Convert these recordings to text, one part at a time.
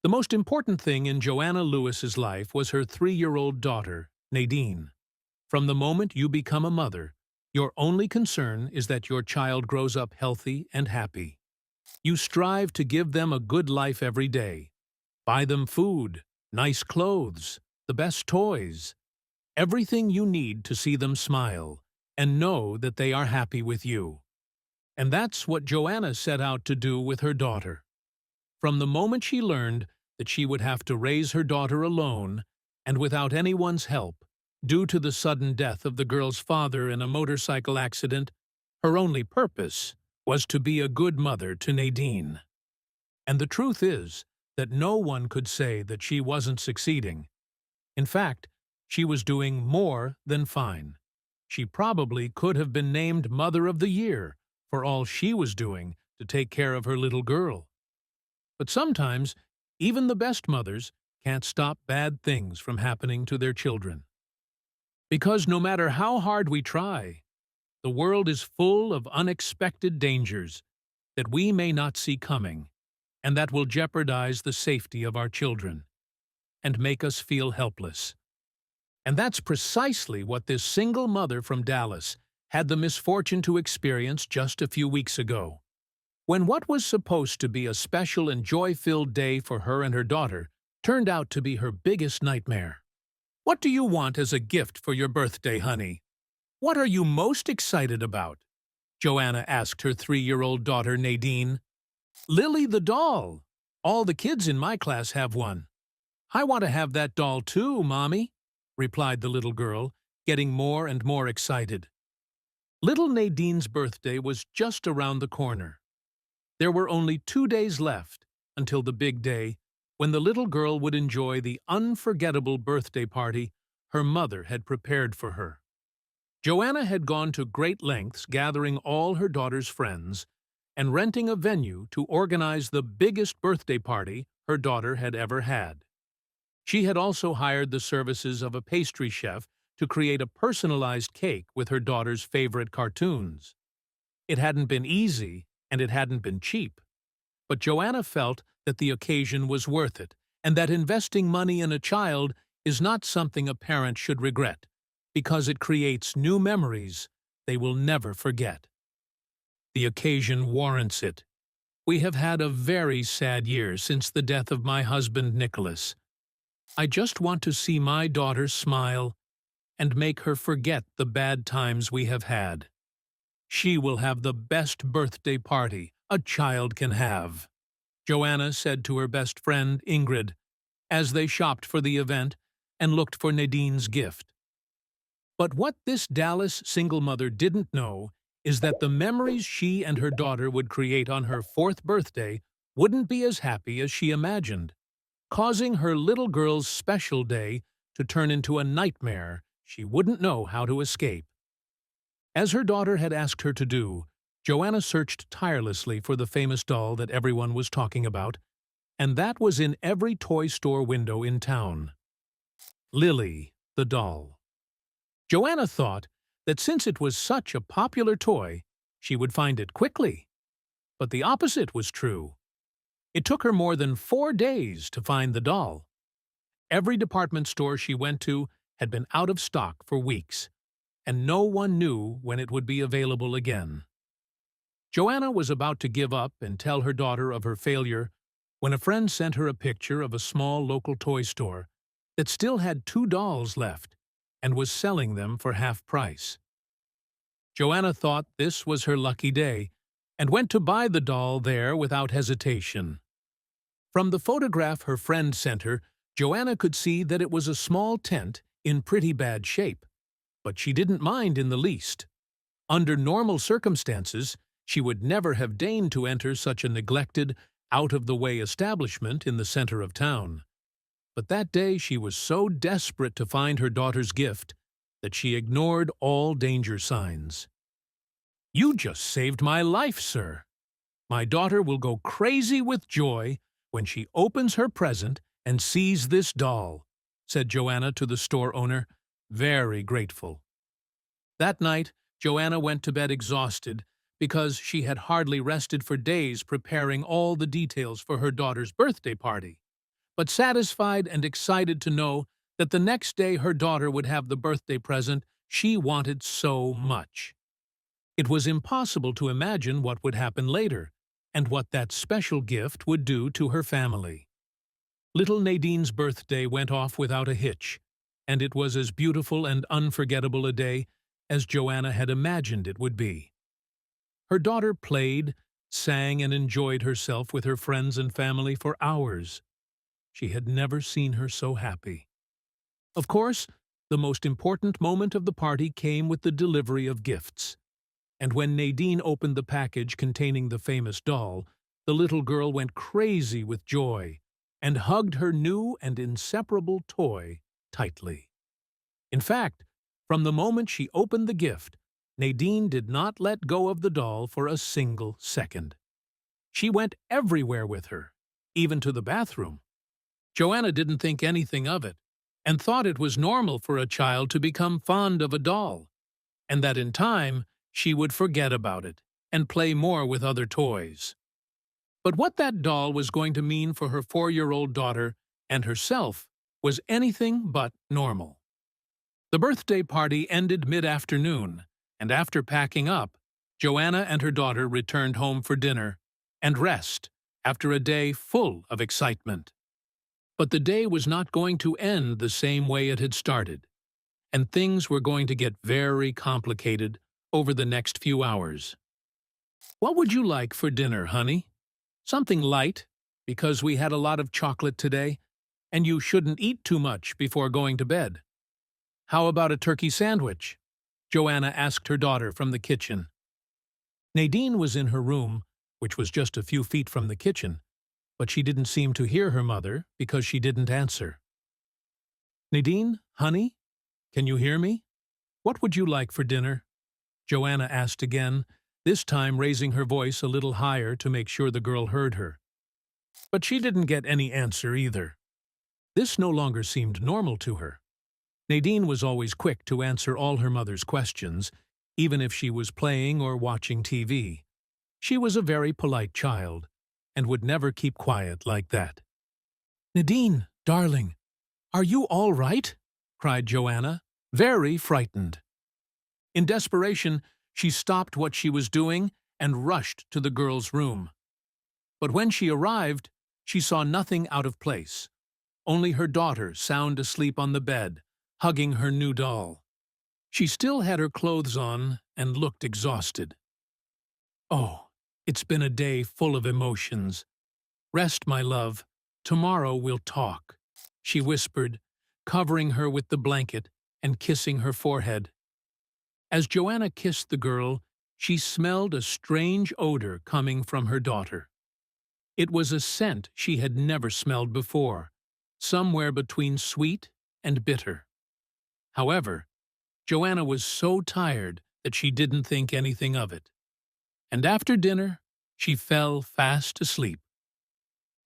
The most important thing in Joanna Lewis's life was her 3-year-old daughter, Nadine. From the moment you become a mother, your only concern is that your child grows up healthy and happy. You strive to give them a good life every day. Buy them food, nice clothes, the best toys, everything you need to see them smile and know that they are happy with you. And that's what Joanna set out to do with her daughter. From the moment she learned that she would have to raise her daughter alone and without anyone's help, due to the sudden death of the girl's father in a motorcycle accident, her only purpose was to be a good mother to Nadine. And the truth is that no one could say that she wasn't succeeding. In fact, she was doing more than fine. She probably could have been named Mother of the Year for all she was doing to take care of her little girl. But sometimes, even the best mothers can't stop bad things from happening to their children. Because no matter how hard we try, the world is full of unexpected dangers that we may not see coming, and that will jeopardize the safety of our children and make us feel helpless. And that's precisely what this single mother from Dallas had the misfortune to experience just a few weeks ago. When what was supposed to be a special and joy-filled day for her and her daughter turned out to be her biggest nightmare. What do you want as a gift for your birthday, honey? What are you most excited about? Joanna asked her 3-year-old daughter Nadine. Lily the doll. All the kids in my class have one. I want to have that doll too, Mommy, replied the little girl, getting more and more excited. Little Nadine's birthday was just around the corner. There were only 2 days left until the big day when the little girl would enjoy the unforgettable birthday party her mother had prepared for her. Joanna had gone to great lengths gathering all her daughter's friends and renting a venue to organize the biggest birthday party her daughter had ever had. She had also hired the services of a pastry chef to create a personalized cake with her daughter's favorite cartoons. It hadn't been easy, and it hadn't been cheap. But Joanna felt that the occasion was worth it, and that investing money in a child is not something a parent should regret, because it creates new memories they will never forget. The occasion warrants it. We have had a very sad year since the death of my husband, Nicholas. I just want to see my daughter smile and make her forget the bad times we have had. She will have the best birthday party a child can have, Joanna said to her best friend, Ingrid, as they shopped for the event and looked for Nadine's gift. But what this Dallas single mother didn't know is that the memories she and her daughter would create on her 4th birthday wouldn't be as happy as she imagined, causing her little girl's special day to turn into a nightmare she wouldn't know how to escape. As her daughter had asked her to do, Joanna searched tirelessly for the famous doll that everyone was talking about, and that was in every toy store window in town. Lily, the doll. Joanna thought that since it was such a popular toy, she would find it quickly. But the opposite was true. It took her more than 4 days to find the doll. Every department store she went to had been out of stock for weeks, and no one knew when it would be available again. Joanna was about to give up and tell her daughter of her failure when a friend sent her a picture of a small local toy store that still had 2 dolls left and was selling them for half price. Joanna thought this was her lucky day and went to buy the doll there without hesitation. From the photograph her friend sent her, Joanna could see that it was a small tent in pretty bad shape, but she didn't mind in the least. Under normal circumstances, she would never have deigned to enter such a neglected, out-of-the-way establishment in the center of town. But that day she was so desperate to find her daughter's gift that she ignored all danger signs. "You just saved my life, sir. My daughter will go crazy with joy when she opens her present and sees this doll," said Joanna to the store owner, very grateful. That night, Joanna went to bed exhausted because she had hardly rested for days preparing all the details for her daughter's birthday party. but satisfied and excited to know that the next day her daughter would have the birthday present she wanted so much. It was impossible to imagine what would happen later, and what that special gift would do to her family. Little Nadine's birthday went off without a hitch, and it was as beautiful and unforgettable a day as Joanna had imagined it would be. Her daughter played, sang, and enjoyed herself with her friends and family for hours. She had never seen her so happy. Of course, the most important moment of the party came with the delivery of gifts. And when Nadine opened the package containing the famous doll, the little girl went crazy with joy and hugged her new and inseparable toy tightly. In fact, from the moment she opened the gift, Nadine did not let go of the doll for a single second. She went everywhere with her, even to the bathroom. Joanna didn't think anything of it, and thought it was normal for a child to become fond of a doll, and that in time she would forget about it and play more with other toys. But what that doll was going to mean for her 4-year-old daughter and herself was anything but normal. The birthday party ended mid-afternoon, and after packing up, Joanna and her daughter returned home for dinner and rest after a day full of excitement. But the day was not going to end the same way it had started, and things were going to get very complicated over the next few hours. "What would you like for dinner, honey?" "Something light, because we had a lot of chocolate today, and you shouldn't eat too much before going to bed." "How about a turkey sandwich?" Joanna asked her daughter from the kitchen. Nadine was in her room, which was just a few feet from the kitchen, but she didn't seem to hear her mother because she didn't answer. "Nadine, honey, can you hear me? What would you like for dinner?" Joanna asked again, this time raising her voice a little higher to make sure the girl heard her. But she didn't get any answer either. This no longer seemed normal to her. Nadine was always quick to answer all her mother's questions, even if she was playing or watching TV. She was a very polite child, and would never keep quiet like that. "Nadine, darling, are you all right?" cried Joanna, very frightened. In desperation, she stopped what she was doing and rushed to the girl's room. But when she arrived, she saw nothing out of place, only her daughter sound asleep on the bed, hugging her new doll. She still had her clothes on and looked exhausted. "Oh, it's been a day full of emotions. Rest, my love. Tomorrow we'll talk," she whispered, covering her with the blanket and kissing her forehead. As Joanna kissed the girl, she smelled a strange odor coming from her daughter. It was a scent she had never smelled before, somewhere between sweet and bitter. However, Joanna was so tired that she didn't think anything of it, and after dinner she fell fast asleep.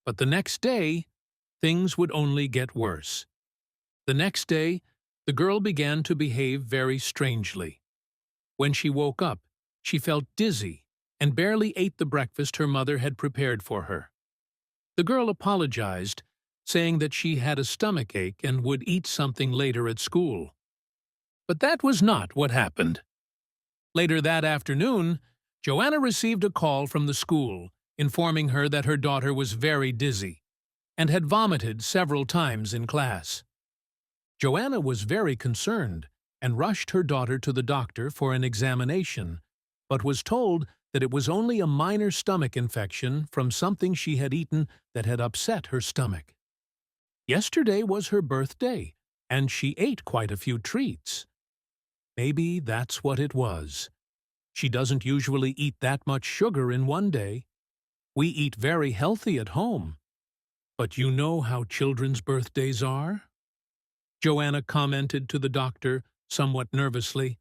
But the next day, things would only get worse. The next day, the girl began to behave very strangely. When she woke up, she felt dizzy and barely ate the breakfast her mother had prepared for her. The girl apologized, saying that she had a stomachache and would eat something later at school. But that was not what happened. Later that afternoon, Joanna received a call from the school informing her that her daughter was very dizzy and had vomited several times in class. Joanna was very concerned and rushed her daughter to the doctor for an examination, but was told that it was only a minor stomach infection from something she had eaten that had upset her stomach. Yesterday was her birthday, and she ate quite a few treats. Maybe that's what it was. She doesn't usually eat that much sugar in one day. We eat very healthy at home. But you know how children's birthdays are? Joanna commented to the doctor, somewhat nervously.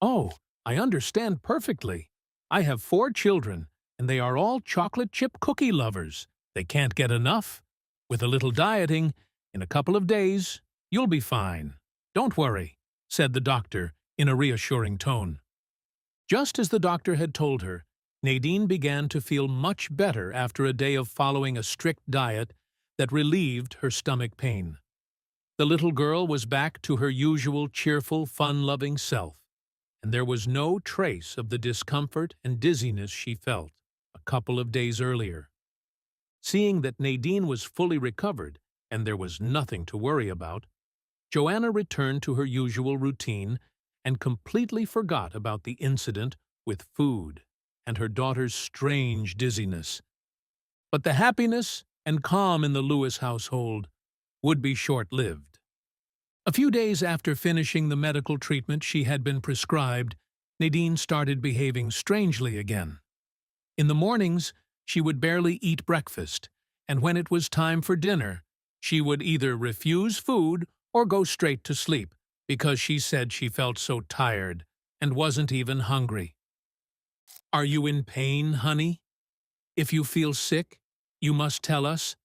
"Oh, I understand perfectly. I have 4 children, and they are all chocolate chip cookie lovers. They can't get enough. With a little dieting, in a couple of days, you'll be fine. Don't worry," said the doctor in a reassuring tone. Just as the doctor had told her, Nadine began to feel much better after a day of following a strict diet that relieved her stomach pain. The little girl was back to her usual cheerful, fun-loving self, and there was no trace of the discomfort and dizziness she felt a couple of days earlier. Seeing that Nadine was fully recovered and there was nothing to worry about, Joanna returned to her usual routine and completely forgot about the incident with food and her daughter's strange dizziness. But the happiness and calm in the Lewis household would be short-lived. A few days after finishing the medical treatment she had been prescribed, Nadine started behaving strangely again. In the mornings, she would barely eat breakfast, and when it was time for dinner, she would either refuse food or go straight to sleep because she said she felt so tired and wasn't even hungry. "Are you in pain, honey? If you feel sick, you must tell us,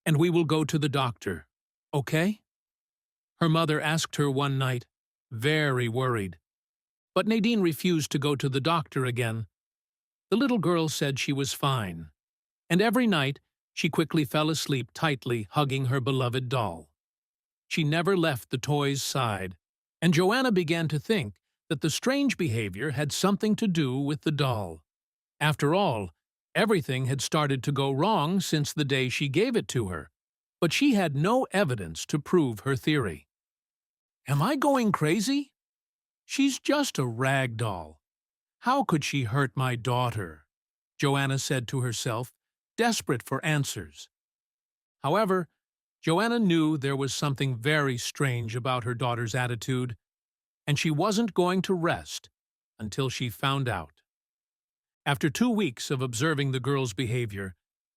and we will go to the doctor, okay?" Her mother asked her one night, very worried. But Nadine refused to go to the doctor again. The little girl said she was fine, and every night she quickly fell asleep tightly hugging her beloved doll. She never left the toy's side, and Joanna began to think that the strange behavior had something to do with the doll. After all, everything had started to go wrong since the day she gave it to her, but she had no evidence to prove her theory. "Am I going crazy? She's just a rag doll. How could she hurt my daughter?" Joanna said to herself, desperate for answers. However, Joanna knew there was something very strange about her daughter's attitude, and she wasn't going to rest until she found out. After 2 weeks of observing the girl's behavior,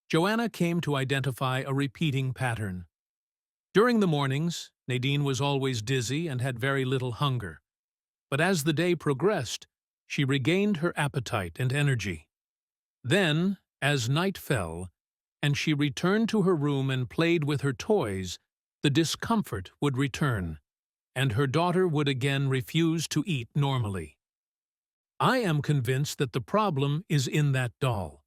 Joanna came to identify a repeating pattern. During the mornings, Nadine was always dizzy and had very little hunger. But as the day progressed, she regained her appetite and energy. Then, as night fell, and she returned to her room and played with her toys, the discomfort would return, and her daughter would again refuse to eat normally. "I am convinced that the problem is in that doll.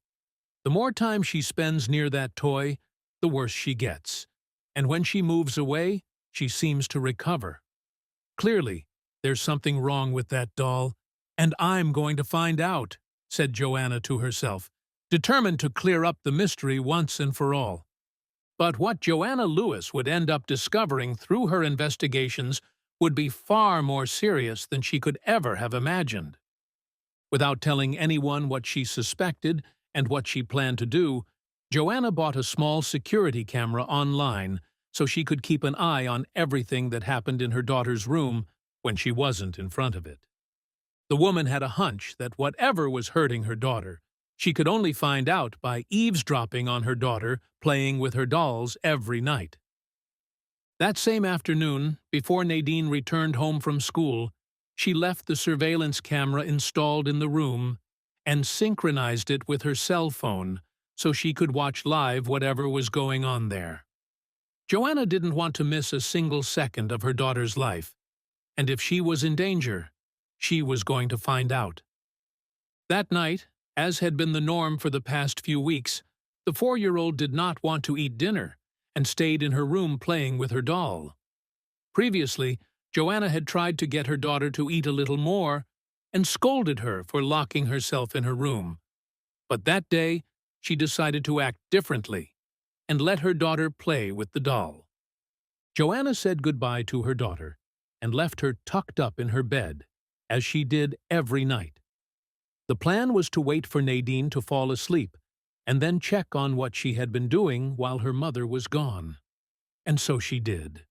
The more time she spends near that toy, the worse she gets, and when she moves away, she seems to recover. Clearly, there's something wrong with that doll, and I'm going to find out," said Joanna to herself, determined to clear up the mystery once and for all. But what Joanna Lewis would end up discovering through her investigations would be far more serious than she could ever have imagined. Without telling anyone what she suspected and what she planned to do, Joanna bought a small security camera online so she could keep an eye on everything that happened in her daughter's room when she wasn't in front of it. The woman had a hunch that whatever was hurting her daughter, she could only find out by eavesdropping on her daughter playing with her dolls every night. That same afternoon, before Nadine returned home from school, she left the surveillance camera installed in the room and synchronized it with her cell phone so she could watch live whatever was going on there. Joanna didn't want to miss a single second of her daughter's life, and if she was in danger, she was going to find out. That night, as had been the norm for the past few weeks, the 4-year-old did not want to eat dinner and stayed in her room playing with her doll. Previously, Joanna had tried to get her daughter to eat a little more and scolded her for locking herself in her room. But that day, she decided to act differently and let her daughter play with the doll. Joanna said goodbye to her daughter and left her tucked up in her bed, as she did every night. The plan was to wait for Nadine to fall asleep and then check on what she had been doing while her mother was gone. And so she did.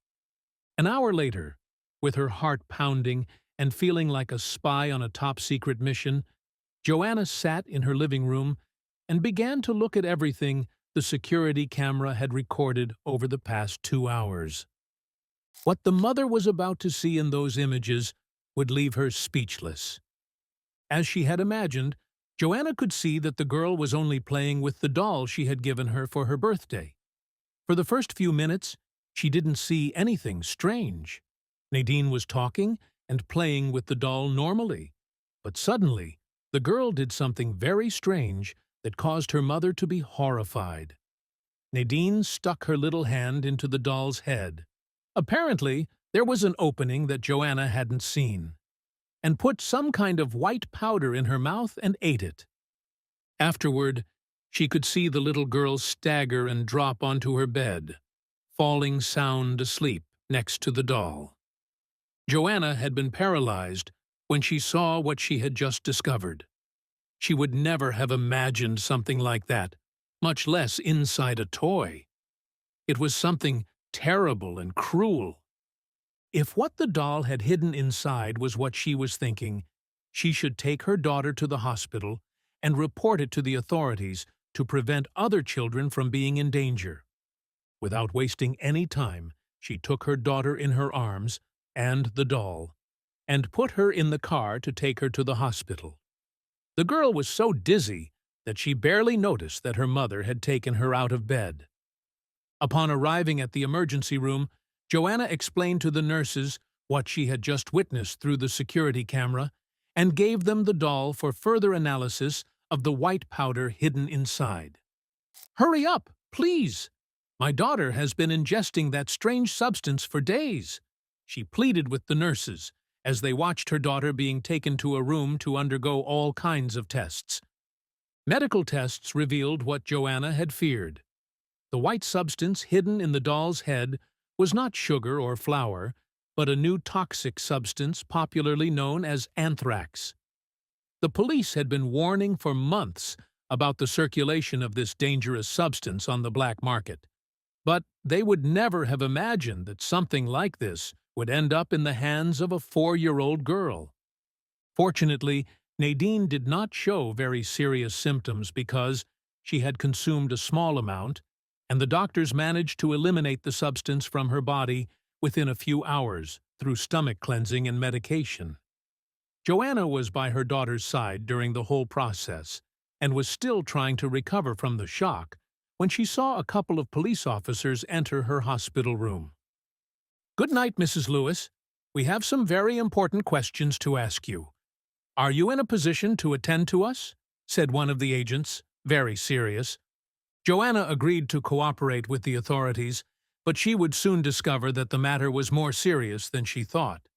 An hour later, with her heart pounding and feeling like a spy on a top-secret mission, Joanna sat in her living room and began to look at everything the security camera had recorded over the past 2 hours. What the mother was about to see in those images would leave her speechless. As she had imagined, Joanna could see that the girl was only playing with the doll she had given her for her birthday. For the first few minutes, she didn't see anything strange. Nadine was talking and playing with the doll normally, but suddenly, the girl did something very strange that caused her mother to be horrified. Nadine stuck her little hand into the doll's head. Apparently, there was an opening that Joanna hadn't seen, and put some kind of white powder in her mouth and ate it. Afterward, she could see the little girl stagger and drop onto her bed, falling sound asleep next to the doll. Joanna had been paralyzed when she saw what she had just discovered. She would never have imagined something like that, much less inside a toy. It was something terrible and cruel. If what the doll had hidden inside was what she was thinking, she should take her daughter to the hospital and report it to the authorities to prevent other children from being in danger. Without wasting any time, she took her daughter in her arms and the doll, and put her in the car to take her to the hospital. The girl was so dizzy that she barely noticed that her mother had taken her out of bed. Upon arriving at the emergency room, Joanna explained to the nurses what she had just witnessed through the security camera and gave them the doll for further analysis of the white powder hidden inside. "Hurry up, please! My daughter has been ingesting that strange substance for days," she pleaded with the nurses as they watched her daughter being taken to a room to undergo all kinds of tests. Medical tests revealed what Joanna had feared. The white substance hidden in the doll's head was not sugar or flour, but a new toxic substance popularly known as anthrax. The police had been warning for months about the circulation of this dangerous substance on the black market, but they would never have imagined that something like this would end up in the hands of a 4-year-old girl. Fortunately, Nadine did not show very serious symptoms because she had consumed a small amount, and the doctors managed to eliminate the substance from her body within a few hours through stomach cleansing and medication. Joanna was by her daughter's side during the whole process and was still trying to recover from the shock when she saw a couple of police officers enter her hospital room. "Good night, Mrs. Lewis. We have some very important questions to ask you. Are you in a position to attend to us?" said one of the agents, very serious. Joanna agreed to cooperate with the authorities, but she would soon discover that the matter was more serious than she thought.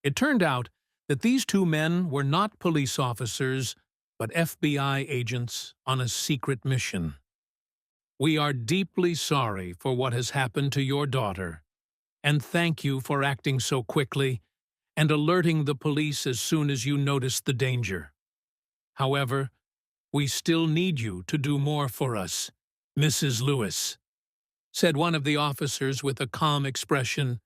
It turned out that these two men were not police officers, but FBI agents on a secret mission. "We are deeply sorry for what has happened to your daughter, and thank you for acting so quickly and alerting the police as soon as you noticed the danger. However, we still need you to do more for us, Mrs. Lewis," said one of the officers with a calm expression.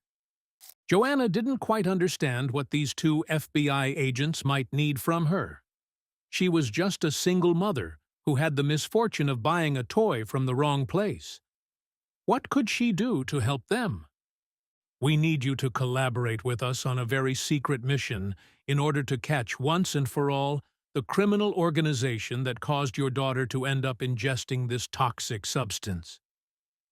Joanna didn't quite understand what these two FBI agents might need from her. She was just a single mother who had the misfortune of buying a toy from the wrong place. What could she do to help them? "We need you to collaborate with us on a very secret mission in order to catch once and for all the criminal organization that caused your daughter to end up ingesting this toxic substance.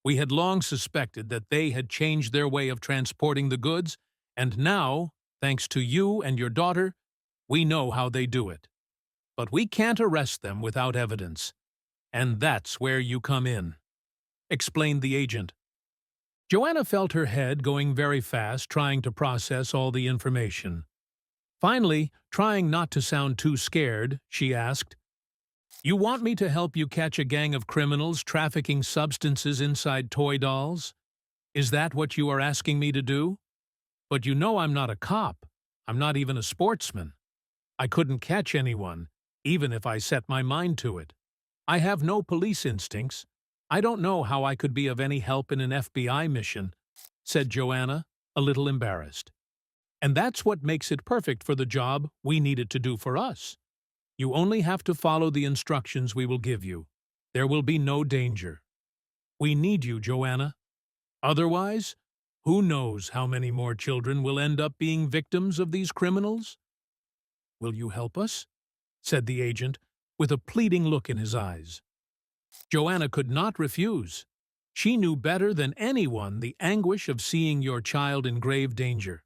We had long suspected that they had changed their way of transporting the goods, and now, thanks to you and your daughter, we know how they do it. But we can't arrest them without evidence, and that's where you come in," explained the agent. Joanna felt her head going very fast, trying to process all the information. Finally, trying not to sound too scared, she asked, "You want me to help you catch a gang of criminals trafficking substances inside toy dolls? Is that what you are asking me to do? But you know I'm not a cop. I'm not even a sportsman. I couldn't catch anyone, even if I set my mind to it. I have no police instincts. I don't know how I could be of any help in an FBI mission," said Joanna, a little embarrassed. "And that's what makes it perfect for the job we need it to do for us. You only have to follow the instructions we will give you. There will be no danger. We need you, Joanna. Otherwise, who knows how many more children will end up being victims of these criminals?" "Will you help us?" said the agent, with a pleading look in his eyes. Joanna could not refuse. She knew better than anyone the anguish of seeing your child in grave danger.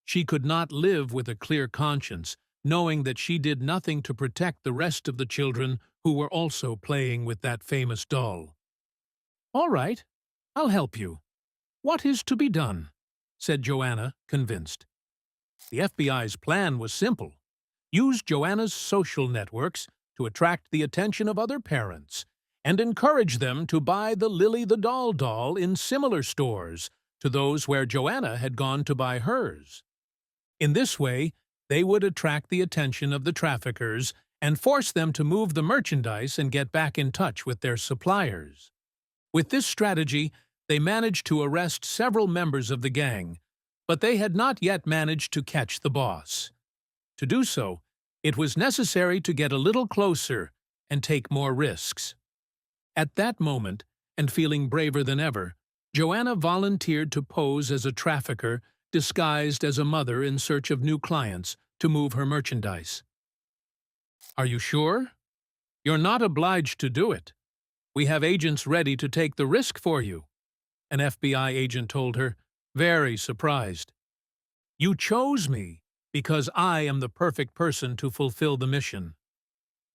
She could not live with a clear conscience, knowing that she did nothing to protect the rest of the children who were also playing with that famous doll. "All right, I'll help you. What is to be done?" said Joanna, convinced. The FBI's plan was simple. Use Joanna's social networks to attract the attention of other parents and encourage them to buy the Lily the Doll doll in similar stores to those where Joanna had gone to buy hers. In this way, they would attract the attention of the traffickers and force them to move the merchandise and get back in touch with their suppliers. With this strategy, they managed to arrest several members of the gang, but they had not yet managed to catch the boss. To do so, it was necessary to get a little closer and take more risks. At that moment, and feeling braver than ever, Joanna volunteered to pose as a trafficker disguised as a mother in search of new clients to move her merchandise. "Are you sure? You're not obliged to do it. We have agents ready to take the risk for you," an FBI agent told her, very surprised. "You chose me because I am the perfect person to fulfill the mission.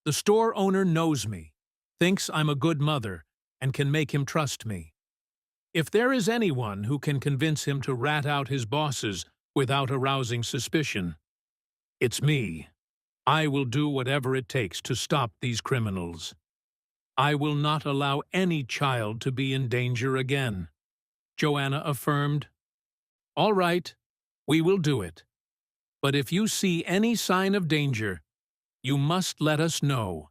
The store owner knows me, thinks I'm a good mother, and can make him trust me. If there is anyone who can convince him to rat out his bosses without arousing suspicion, it's me. I will do whatever it takes to stop these criminals. I will not allow any child to be in danger again," Joanna affirmed. "All right, we will do it. But if you see any sign of danger, you must let us know,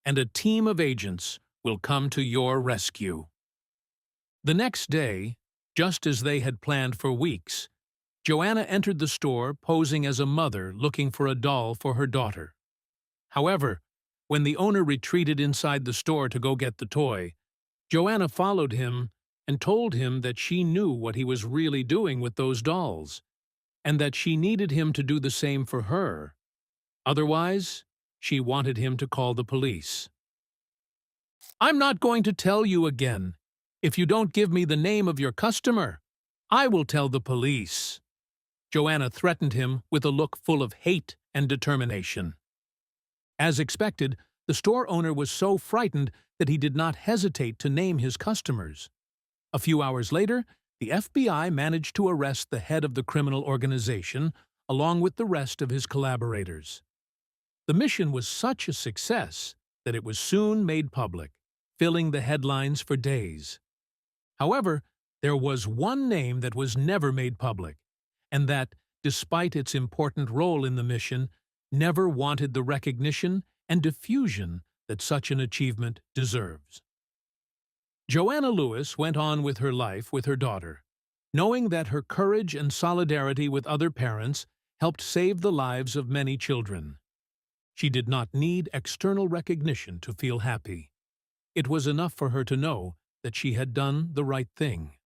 and a team of agents will come to your rescue." The next day, just as they had planned for weeks, Joanna entered the store posing as a mother looking for a doll for her daughter. However, when the owner retreated inside the store to go get the toy, Joanna followed him and told him that she knew what he was really doing with those dolls, and that she needed him to do the same for her. Otherwise, she wanted him to call the police. "I'm not going to tell you again. If you don't give me the name of your customer, I will tell the police," Joanna threatened him with a look full of hate and determination. As expected, the store owner was so frightened that he did not hesitate to name his customers. A few hours later, the FBI managed to arrest the head of the criminal organization, along with the rest of his collaborators. The mission was such a success that it was soon made public, filling the headlines for days. However, there was one name that was never made public, and that, despite its important role in the mission, never wanted the recognition and diffusion that such an achievement deserves. Joanna Lewis went on with her life with her daughter, knowing that her courage and solidarity with other parents helped save the lives of many children. She did not need external recognition to feel happy. It was enough for her to know that she had done the right thing.